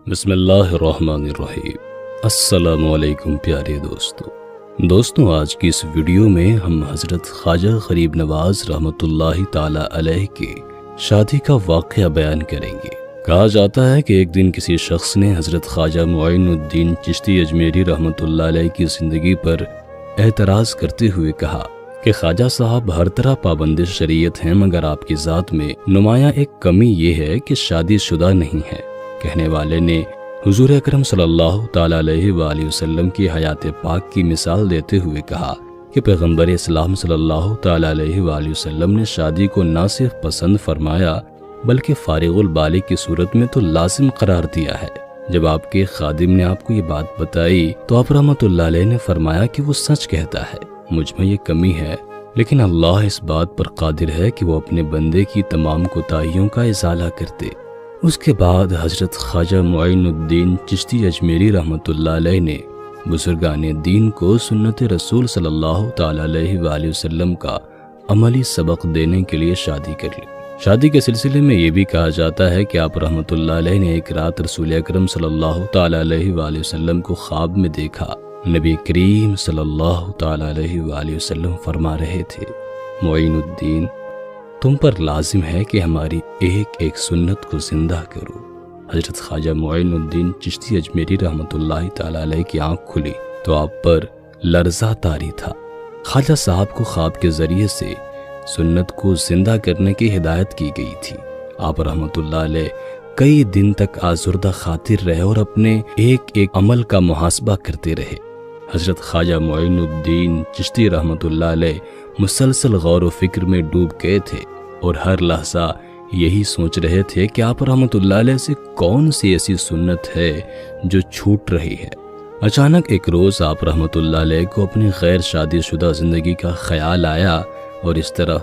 بسم اللہ الرحمن الرحیم۔ السلام علیکم پیارے دوستوں، آج کی اس ویڈیو میں ہم حضرت خواجہ غریب نواز رحمۃ اللہ تعالی علیہ کے شادی کا واقعہ بیان کریں گے۔ کہا جاتا ہے کہ ایک دن کسی شخص نے حضرت خواجہ معین الدین چشتی اجمیری رحمۃ اللہ علیہ کی زندگی پر اعتراض کرتے ہوئے کہا کہ خواجہ صاحب ہر طرح پابند شریعت ہیں، مگر آپ کی ذات میں نمایاں ایک کمی یہ ہے کہ شادی شدہ نہیں ہے۔ کہنے والے نے حضور اکرم صلی اللہ تعالی علیہ وآلہ وسلم کی حیات پاک کی مثال دیتے ہوئے کہا کہ پیغمبر اسلام صلی اللہ تعالی علیہ وآلہ وسلم نے شادی کو نہ صرف پسند فرمایا بلکہ فارغ البال کی صورت میں تو لازم قرار دیا ہے۔ جب آپ کے خادم نے آپ کو یہ بات بتائی تو آپ رحمۃ اللہ علیہ نے فرمایا کہ وہ سچ کہتا ہے، مجھ میں یہ کمی ہے، لیکن اللہ اس بات پر قادر ہے کہ وہ اپنے بندے کی تمام کوتاہیوں کا ازالہ کرتے۔ اس کے بعد حضرت خواجہ معین الدین چشتی اجمیری رحمۃ اللہ علیہ نے بزرگان دین کو سنت رسول صلی اللہ تعالی علیہ وآلہ وسلم کا عملی سبق دینے کے لیے شادی کر لی۔ شادی کے سلسلے میں یہ بھی کہا جاتا ہے کہ آپ رحمۃ اللہ علیہ نے ایک رات رسول اکرم صلی اللہ تعالی علیہ وآلہ وسلم کو خواب میں دیکھا۔ نبی کریم صلی اللہ تعالی علیہ وآلہ وسلم فرما رہے تھے، معین الدین، تم پر لازم ہے کہ ہماری ایک ایک سنت کو زندہ کرو۔ حضرت خواجہ معین الدین چشتی اجمیری رحمۃ اللہ تعالی علیہ کی آنکھ کھلی تو آپ پر لرزہ طاری تھا۔ خواجہ صاحب کو خواب کے ذریعے سے سنت کو زندہ کرنے کی ہدایت کی گئی تھی۔ آپ رحمۃ اللہ علیہ کئی دن تک آزردہ خاطر رہے اور اپنے ایک ایک عمل کا محاسبہ کرتے رہے۔ حضرت خواجہ معین الدین چشتی رحمۃ اللہ علیہ مسلسل غور و فکر میں ڈوب گئے تھے اور ہر لحظہ یہی سوچ رہے تھے کہ آپ رحمۃ اللہ علیہ سے کون سی ایسی سنت ہے جو چھوٹ رہی ہے۔ اچانک ایک روز آپ رحمۃ اللہ علیہ کو اپنی غیر شادی شدہ زندگی کا خیال آیا اور اس طرح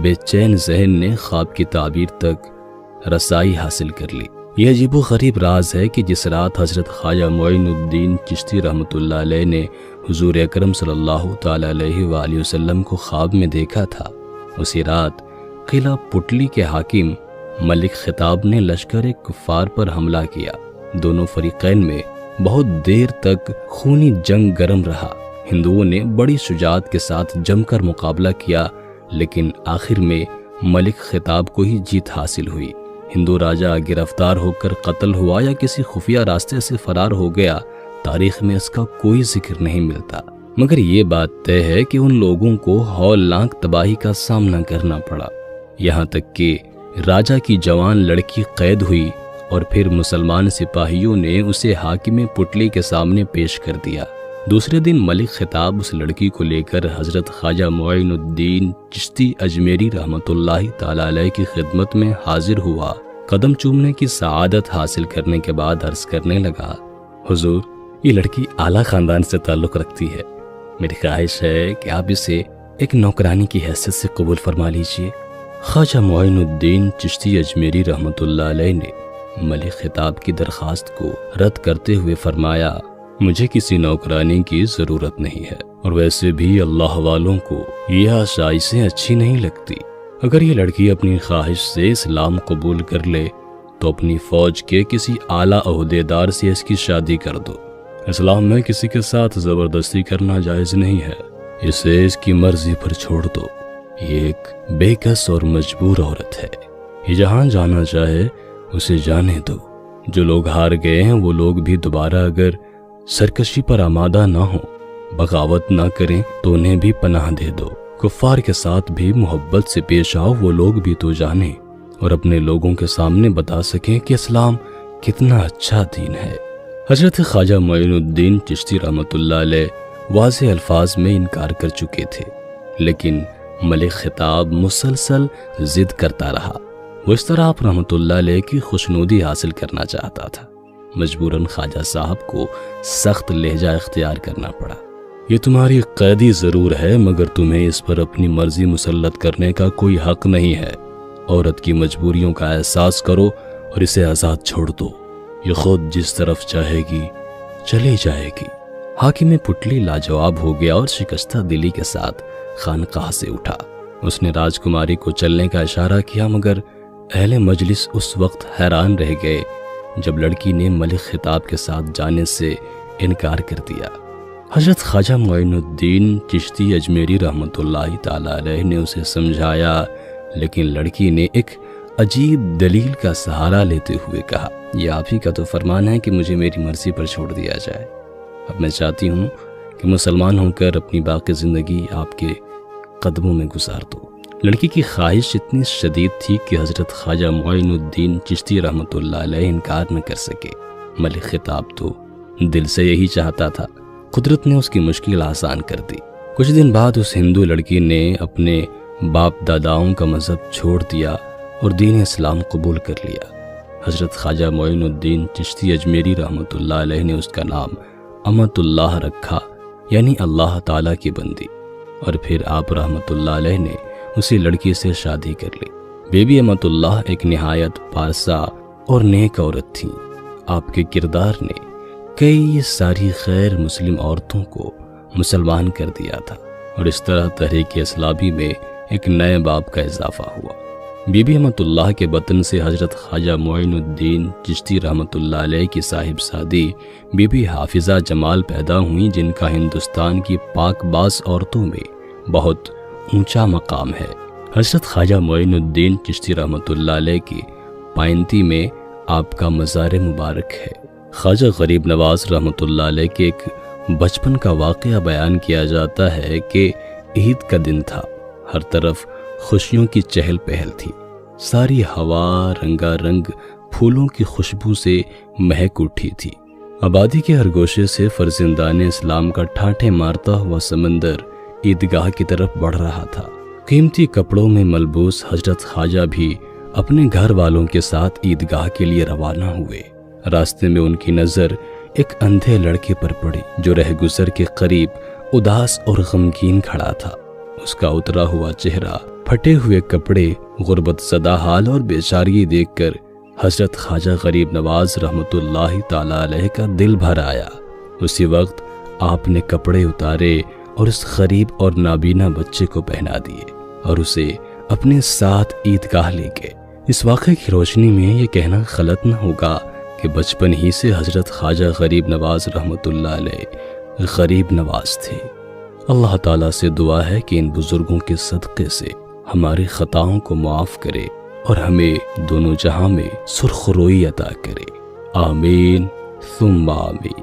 بے چین ذہن نے خواب کی تعبیر تک رسائی حاصل کر لی۔ یہ عجیب و غریب راز ہے کہ جس رات حضرت خواجہ معین الدین چشتی رحمۃ اللہ علیہ نے حضور اکرم صلی اللہ تعالی علیہ وآلہ وسلم کو خواب میں دیکھا تھا، اسی رات قلعہ پٹلی کے حاکم ملک خطاب نے لشکر کفار پر حملہ کیا۔ دونوں فریقین میں بہت دیر تک خونی جنگ گرم رہا۔ ہندوؤں نے بڑی شجاعت کے ساتھ جم کر مقابلہ کیا، لیکن آخر میں ملک خطاب کو ہی جیت حاصل ہوئی۔ ہندو راجہ گرفتار ہو کر قتل ہوا یا کسی خفیہ راستے سے فرار ہو گیا، تاریخ میں اس کا کوئی ذکر نہیں ملتا، مگر یہ بات طے ہے کہ ان لوگوں کو ہولناک تباہی کا سامنا کرنا پڑا، یہاں تک کہ راجہ کی جوان لڑکی قید ہوئی اور پھر مسلمان سپاہیوں نے اسے حاکم پٹلی کے سامنے پیش کر دیا۔ دوسرے دن ملک خطاب اس لڑکی کو لے کر حضرت خواجہ معین الدین چشتی اجمیری رحمۃ اللہ تعالی علیہ کی خدمت میں حاضر ہوا۔ قدم چومنے کی سعادت حاصل کرنے کے بعد عرض کرنے لگا، حضور، یہ لڑکی اعلیٰ خاندان سے تعلق رکھتی ہے، میری خواہش ہے کہ آپ اسے ایک نوکرانی کی حیثیت سے قبول فرما لیجئے۔ خواجہ معین الدین چشتی اجمیری رحمۃ اللہ علیہ نے ملک خطاب کی درخواست کو رد کرتے ہوئے فرمایا، مجھے کسی نوکرانی کی ضرورت نہیں ہے، اور ویسے بھی اللہ والوں کو یہ آشائشیں اچھی نہیں لگتی۔ اگر یہ لڑکی اپنی خواہش سے اسلام قبول کر لے تو اپنی فوج کے کسی اعلیٰ عہدیدار سے اس کی شادی کر دو۔ اسلام میں کسی کے ساتھ زبردستی کرنا جائز نہیں ہے، اسے اس کی مرضی پر چھوڑ دو۔ یہ ایک بے کس اور مجبور عورت ہے، یہ جہاں جانا چاہے اسے جانے دو۔ جو لوگ ہار گئے ہیں وہ لوگ بھی دوبارہ اگر سرکشی پر آمادہ نہ ہوں، بغاوت نہ کریں تو انہیں بھی پناہ دے دو۔ کفار کے ساتھ بھی محبت سے پیش آؤ، وہ لوگ بھی تو جانیں اور اپنے لوگوں کے سامنے بتا سکیں کہ اسلام کتنا اچھا دین ہے۔ حضرت خواجہ معین الدین چشتی رحمۃ اللہ علیہ واضح الفاظ میں انکار کر چکے تھے، لیکن ملک خطاب مسلسل ضد کرتا رہا۔ وہ اس طرح آپ رحمۃ اللہ علیہ کی خوشنودی حاصل کرنا چاہتا تھا۔ مجبوراً خواجہ صاحب کو سخت لہجہ اختیار کرنا پڑا۔ یہ تمہاری قیدی ضرور ہے، مگر تمہیں اس پر اپنی مرضی مسلط کرنے کا کوئی حق نہیں ہے۔ عورت کی مجبوریوں کا احساس کرو اور اسے آزاد چھوڑ دو، یہ خود جس طرف چاہے گی چلی جائے گی۔ حاکم پٹلی لاجواب ہو گیا اور شکستہ دلی کے ساتھ خانقاہ سے اٹھا۔ اس نے راجکماری کو چلنے کا اشارہ کیا، مگر اہل مجلس اس وقت حیران رہ گئے جب لڑکی نے ملک خطاب کے ساتھ جانے سے انکار کر دیا۔ حضرت خواجہ معین الدین چشتی اجمیری رحمۃ اللہ تعالی علیہ نے اسے سمجھایا، لیکن لڑکی نے ایک عجیب دلیل کا سہارا لیتے ہوئے کہا، یہ آپ ہی کا تو فرمان ہے کہ مجھے میری مرضی پر چھوڑ دیا جائے۔ اب میں چاہتی ہوں کہ مسلمان ہو کر اپنی باقی زندگی آپ کے قدموں میں گزار دو۔ لڑکی کی خواہش اتنی شدید تھی کہ حضرت خواجہ معین الدین چشتی رحمۃ اللہ علیہ انکار نہ کر سکے۔ ملک خطاب تو دل سے یہی چاہتا تھا۔ قدرت نے اس کی مشکل آسان کر دی۔ کچھ دن بعد اس ہندو لڑکی نے اپنے باپ داداؤں کا مذہب چھوڑ دیا اور دین اسلام قبول کر لیا۔ حضرت خواجہ معین الدین چشتی اجمیری رحمۃ اللہ علیہ نے اس کا نام امت اللہ رکھا، یعنی اللہ تعالیٰ کی بندی، اور پھر آپ رحمۃ اللہ علیہ نے اسی لڑکی سے شادی کر لی۔ بی بی امت اللہ ایک نہایت پارسا اور نیک عورت تھیں۔ آپ کے کردار نے کئی ساری غیر مسلم عورتوں کو مسلمان کر دیا تھا، اور اس طرح تحریک اسلامی میں ایک نئے باب کا اضافہ ہوا۔ بی بی امت اللہ کے بطن سے حضرت خواجہ معین الدین چشتی رحمۃ اللہ علیہ کی صاحب سادی بی بی حافظہ جمال پیدا ہوئیں، جن کا ہندوستان کی پاک باز عورتوں میں بہت اونچا مقام ہے۔ حضرت خواجہ معین الدین چشتی رحمۃ اللہ علیہ کی پائنتی میں آپ کا مزار مبارک ہے۔ خواجہ غریب نواز رحمۃ اللہ علیہ کے ایک بچپن کا واقعہ بیان کیا جاتا ہے کہ عید کا دن تھا، ہر طرف خوشیوں کی چہل پہل تھی، ساری ہوا رنگا رنگ پھولوں کی خوشبو سے مہک اٹھی تھی۔ آبادی کے ہر گوشے سے فرزندان اسلام کا ٹھاٹھے مارتا ہوا سمندر عیدگاہ کی طرف بڑھ رہا تھا۔ قیمتی کپڑوں میں ملبوس حضرت خواجہ بھی اپنے گھر والوں کے ساتھ عیدگاہ کے لیے روانہ ہوئے۔ راستے میں ان کی نظر ایک اندھے لڑکے پر پڑی جو رہ گزر کے قریب اداس اور غمگین کھڑا تھا۔ اس کا اترا ہوا چہرہ، پھٹے ہوئے کپڑے، غربت زدہ حال اور بیچارگی دیکھ کر حضرت خواجہ غریب نواز رحمۃ اللہ تعالی علیہ کا دل بھر آیا۔ اسی وقت آپ نے کپڑے اتارے اور اس غریب اور نابینا بچے کو پہنا دیے اور اسے اپنے ساتھ عیدگاہ لے گئے۔ اس واقعے کی روشنی میں یہ کہنا غلط نہ ہوگا کہ بچپن ہی سے حضرت خواجہ غریب نواز رحمۃ اللہ علیہ غریب نواز تھے۔ اللہ تعالیٰ سے دعا ہے کہ ان بزرگوں کے صدقے سے ہماری خطاؤں کو معاف کرے اور ہمیں دونوں جہاں میں سرخ روئی عطا کرے۔ آمین ثم آمین۔